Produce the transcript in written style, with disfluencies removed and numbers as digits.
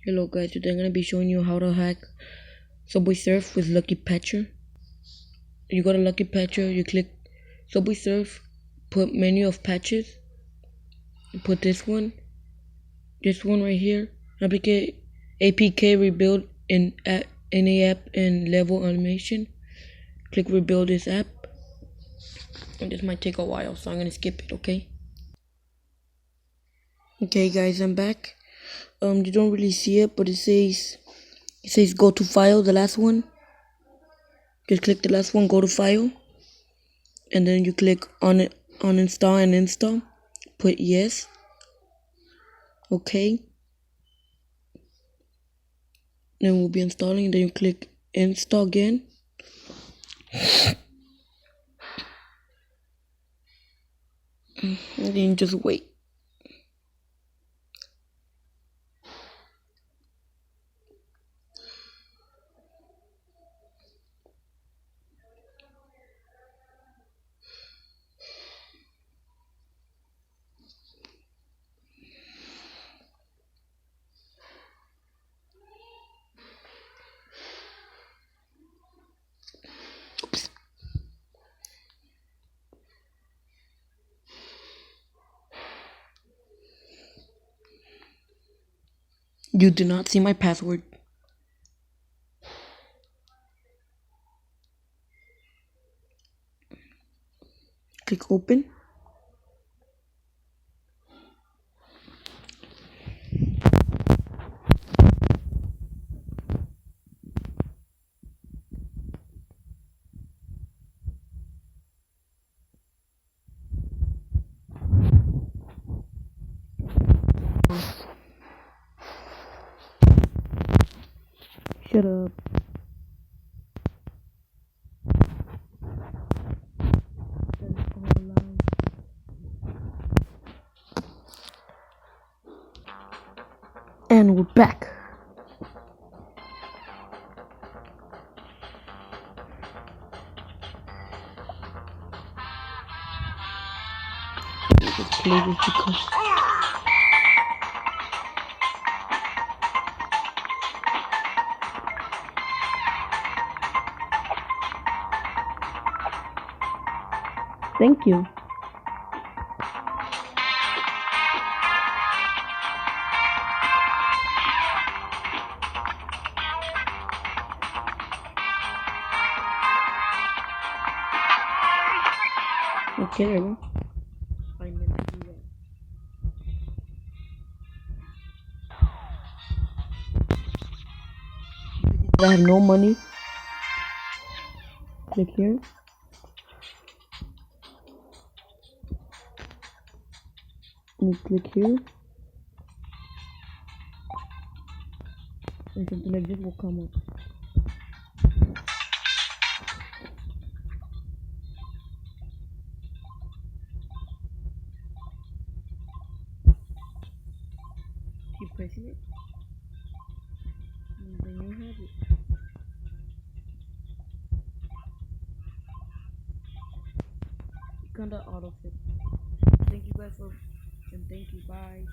Hello guys, today I'm going to be showing you how to hack Subway Surf with Lucky Patcher. You go to Lucky Patcher, you click Subway Surf, put menu of patches, put this one right here, APK rebuild in any app and level animation. Click rebuild this app, and this might take a while, so I'm going to skip it, okay? Okay guys, I'm back. You don't really see it, but it says go to file, the last one. Just click the last one, go to file, and then you click on it, uninstall and install. Put yes. Okay. Then we'll be installing. Then you click install again. And then just wait. Oops. You do not see my password. Click open. Shut up. And we're back. Let's play this because thank you. Okay, there we go. I meant to do that. I have no money. Click here. And you click here. And something like this will come up. Keep pressing it. And then you have it. You kinda autofill. Thank you guys and thank you, bye.